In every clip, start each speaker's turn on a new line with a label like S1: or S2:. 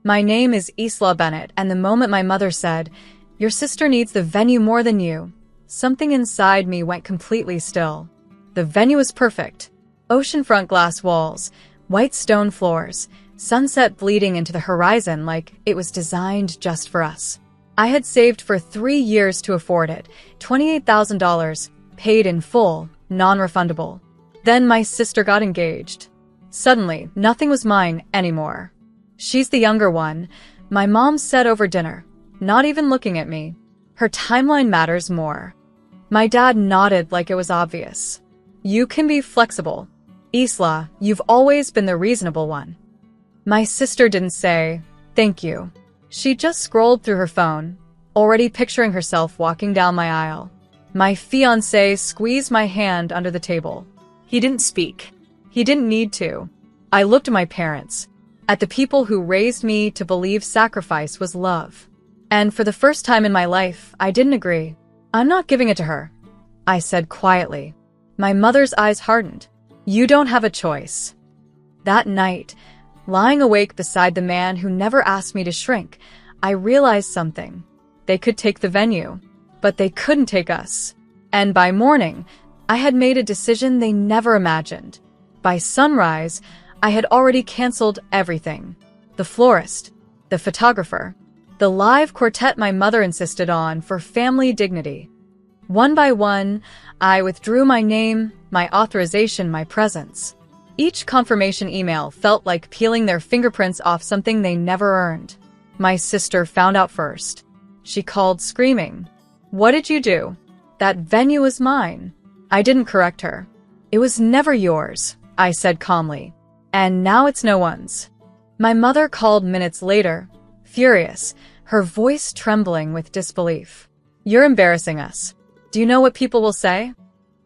S1: My name is Isla Bennett, and the moment my mother said, "Your sister needs the venue more than you," something inside me went completely still. The venue was perfect. Oceanfront glass walls, white stone floors, sunset bleeding into the horizon like it was designed just for us. I had saved for 3 years to afford it, $28,000, paid in full, non-refundable. Then my sister got engaged. Suddenly, nothing was mine anymore. "She's the younger one," my mom said over dinner, not even looking at me. "Her timeline matters more." My dad nodded like it was obvious. "You can be flexible. Isla, you've always been the reasonable one." My sister didn't say, "Thank you." She just scrolled through her phone, already picturing herself walking down my aisle. My fiancé squeezed my hand under the table. He didn't speak. He didn't need to. I looked at my parents, at the people who raised me to believe sacrifice was love. And for the first time in my life, I didn't agree. "I'm not giving it to her," I said quietly. My mother's eyes hardened. "You don't have a choice." That night, lying awake beside the man who never asked me to shrink, I realized something. They could take the venue, but they couldn't take us. And by morning, I had made a decision they never imagined. By sunrise, I had already canceled everything. The florist, the photographer, the live quartet my mother insisted on for family dignity. One by one, I withdrew my name, my authorization, my presence. Each confirmation email felt like peeling their fingerprints off something they never earned. My sister found out first. She called screaming. "What did you do?" "That venue was mine." I didn't correct her. "It was never yours," I said calmly. "And now it's no one's." My mother called minutes later, furious, her voice trembling with disbelief. "You're embarrassing us. Do you know what people will say?"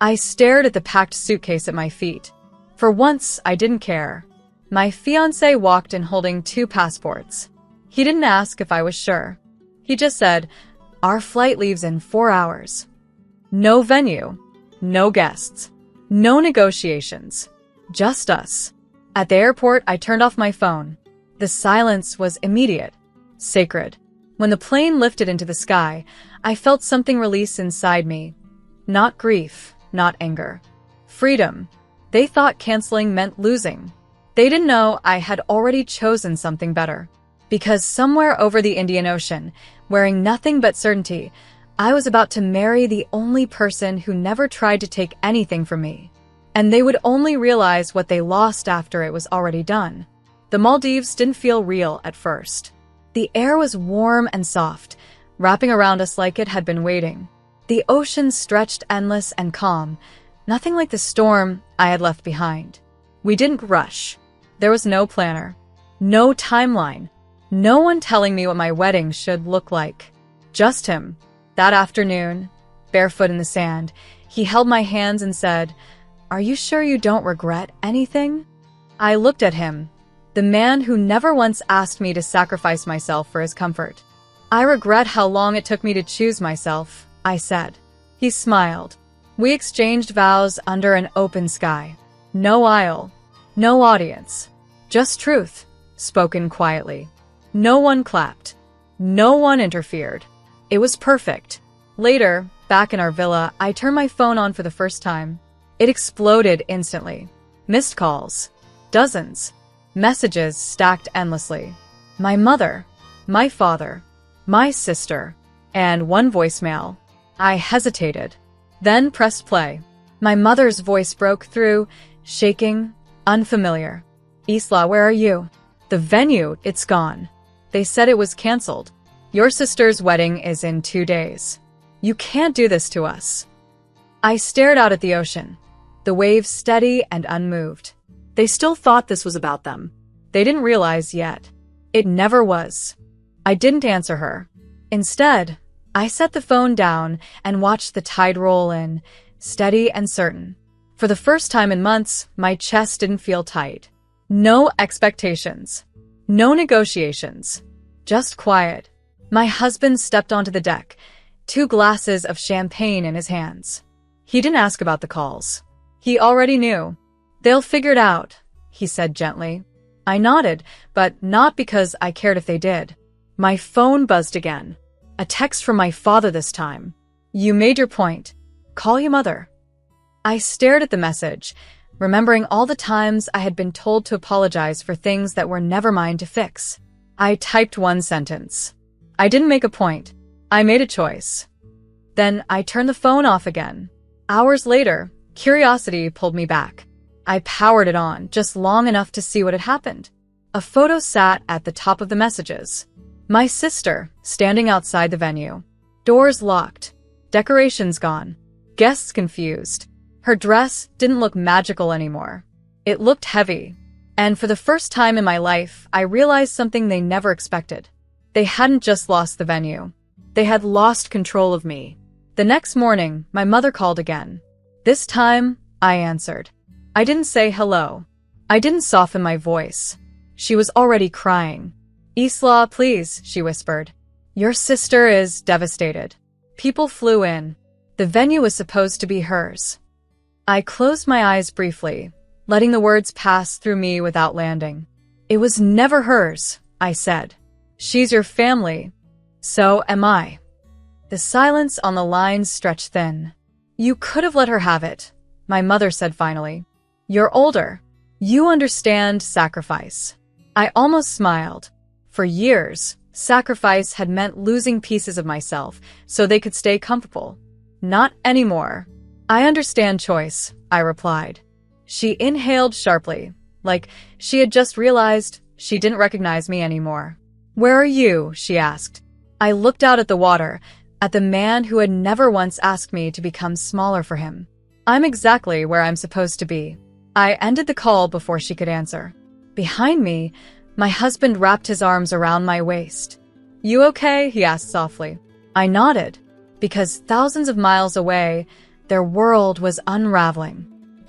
S1: I stared at the packed suitcase at my feet. For once, I didn't care. My fiancé walked in holding 2 passports. He didn't ask if I was sure. He just said, "Our flight leaves in 4 hours." No venue, no guests, no negotiations, just us. At the airport, I turned off my phone. The silence was immediate, sacred. When the plane lifted into the sky, I felt something release inside me. Not grief, not anger. Freedom. They thought canceling meant losing. They didn't know I had already chosen something better. Because somewhere over the Indian Ocean, wearing nothing but certainty, I was about to marry the only person who never tried to take anything from me. And they would only realize what they lost after it was already done. The Maldives didn't feel real at first. The air was warm and soft, wrapping around us like it had been waiting. The ocean stretched endless and calm, nothing like the storm I had left behind. We didn't rush. There was no planner, no timeline, no one telling me what my wedding should look like. Just him. That afternoon, barefoot in the sand, he held my hands and said, "Are you sure you don't regret anything?" I looked at him, the man who never once asked me to sacrifice myself for his comfort. "I regret how long it took me to choose myself," I said. He smiled. We exchanged vows under an open sky. No aisle, no audience, just truth, spoken quietly. No one clapped. No one interfered. It was perfect. Later, back in our villa, I turned my phone on for the first time. It exploded instantly. Missed calls. Dozens. Messages stacked endlessly. My mother, my father, my sister, and one voicemail. I hesitated, then pressed play. My mother's voice broke through, shaking, unfamiliar. "Isla, where are you?" "The venue, it's gone. They said it was canceled. Your sister's wedding is in 2 days. You can't do this to us." I stared out at the ocean, the waves steady and unmoved. They still thought this was about them. They didn't realize yet. It never was. I didn't answer her. Instead, I set the phone down and watched the tide roll in, steady and certain. For the first time in months, my chest didn't feel tight. No expectations. No negotiations. Just quiet. My husband stepped onto the deck, 2 glasses of champagne in his hands. He didn't ask about the calls. He already knew. "They'll figure it out," he said gently. I nodded, but not because I cared if they did. My phone buzzed again. A text from my father this time. "You made your point. Call your mother." I stared at the message, remembering all the times I had been told to apologize for things that were never mine to fix. I typed one sentence. I didn't make a point. I made a choice. Then I turned the phone off again. Hours later, curiosity pulled me back. I powered it on just long enough to see what had happened. A photo sat at the top of the messages. My sister, standing outside the venue. Doors locked. Decorations gone. Guests confused. Her dress didn't look magical anymore. It looked heavy. And for the first time in my life, I realized something they never expected. They hadn't just lost the venue. They had lost control of me. The next morning, my mother called again. This time, I answered. I didn't say hello. I didn't soften my voice. She was already crying. "Isla, please," she whispered. "Your sister is devastated. People flew in. The venue was supposed to be hers." I closed my eyes briefly, letting the words pass through me without landing. "It was never hers," I said. "She's your family. So am I." The silence on the line stretched thin. "You could have let her have it," my mother said finally. "You're older. You understand sacrifice." I almost smiled. For years, sacrifice had meant losing pieces of myself so they could stay comfortable. Not anymore. "I understand choice," I replied. She inhaled sharply, like she had just realized she didn't recognize me anymore. "Where are you?" she asked. I looked out at the water, at the man who had never once asked me to become smaller for him. "I'm exactly where I'm supposed to be." I ended the call before she could answer. Behind me, my husband wrapped his arms around my waist. "You okay?" he asked softly. I nodded, because thousands of miles away, their world was unraveling.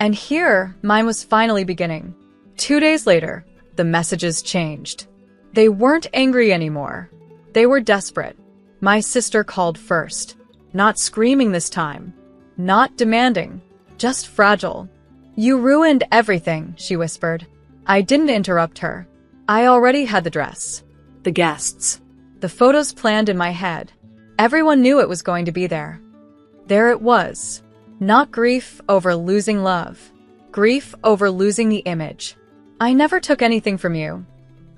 S1: And here, mine was finally beginning. 2 days later, the messages changed. They weren't angry anymore. They were desperate. My sister called first. Not screaming this time. Not demanding. Just fragile. "You ruined everything," she whispered. I didn't interrupt her. I already had the dress. The guests. The photos planned in my head. Everyone knew it was going to be there. There it was. Not grief over losing love. Grief over losing the image. "I never took anything from you,"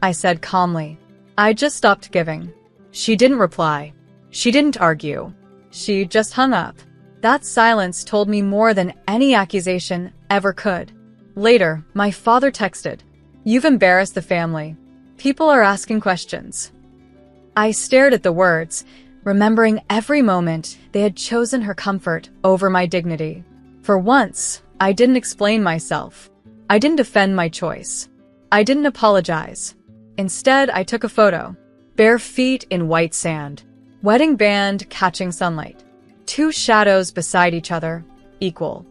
S1: I said calmly. "I just stopped giving." She didn't reply. She didn't argue. She just hung up. That silence told me more than any accusation ever could. Later, my father texted, "You've embarrassed the family. People are asking questions." I stared at the words, remembering every moment they had chosen her comfort over my dignity. For once, I didn't explain myself. I didn't defend my choice. I didn't apologize. Instead, I took a photo. Bare feet in white sand. Wedding band catching sunlight. 2 shadows beside each other, equal.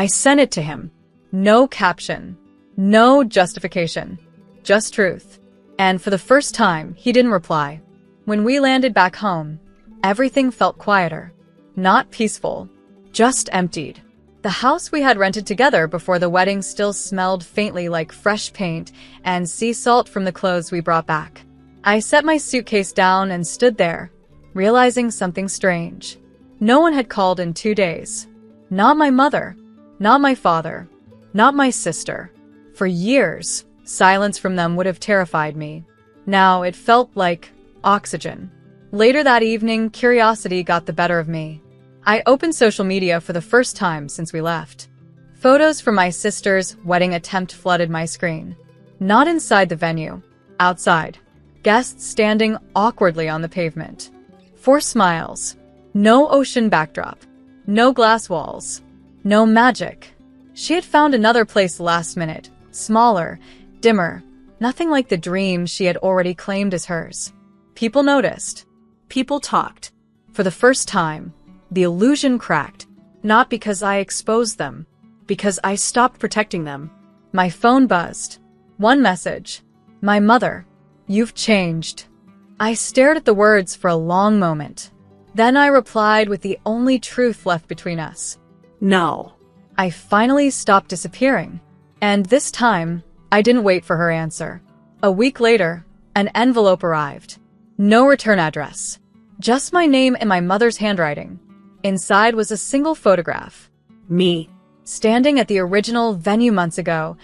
S1: I sent it to him. No caption. No justification. Just truth. And for the first time, he didn't reply. When we landed back home, everything felt quieter. Not peaceful. Just emptied. The house we had rented together before the wedding still smelled faintly like fresh paint and sea salt from the clothes we brought back. I set my suitcase down and stood there, realizing something strange. No one had called in 2 days. Not my mother. Not my father. Not my sister. For years, silence from them would have terrified me. Now it felt like oxygen. Later that evening, curiosity got the better of me. I opened social media for the first time since we left. Photos from my sister's wedding attempt flooded my screen. Not inside the venue. Outside. Guests standing awkwardly on the pavement. 4 smiles. No ocean backdrop. No glass walls. No magic. She had found another place last minute. Smaller. Dimmer. Nothing like the dream she had already claimed as hers. People noticed. People talked. For the first time, the illusion cracked. Not because I exposed them. Because I stopped protecting them. My phone buzzed. One message. "My mother. You've changed." I stared at the words for a long moment. Then I replied with the only truth left between us. "No." I finally stopped disappearing. And this time, I didn't wait for her answer. A week later, an envelope arrived. No return address. Just my name in my mother's handwriting. Inside was a single photograph. Me, standing at the original venue months ago,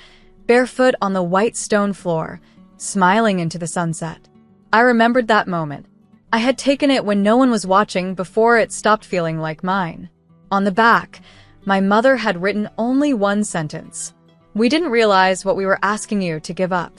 S1: barefoot on the white stone floor, smiling into the sunset. I remembered that moment. I had taken it when no one was watching before it stopped feeling like mine. On the back, my mother had written only one sentence. We didn't realize what we were asking you to give up.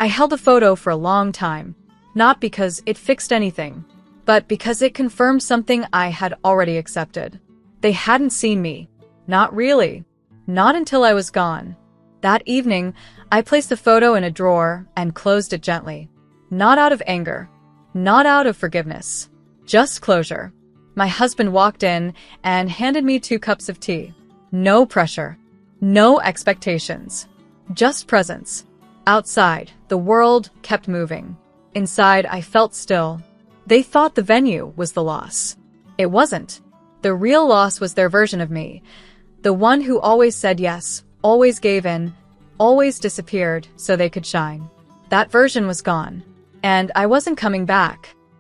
S1: I held the photo for a long time, not because it fixed anything, but because it confirmed something I had already accepted. They hadn't seen me. Not really. Not until I was gone. That evening, I placed the photo in a drawer and closed it gently. Not out of anger. Not out of forgiveness. Just closure. My husband walked in and handed me 2 cups of tea. No pressure. No expectations. Just presence. Outside, the world kept moving. Inside, I felt still. They thought the venue was the loss. It wasn't. The real loss was their version of me. The one who always said yes, always gave in, always disappeared so they could shine. That version was gone. And I wasn't coming back.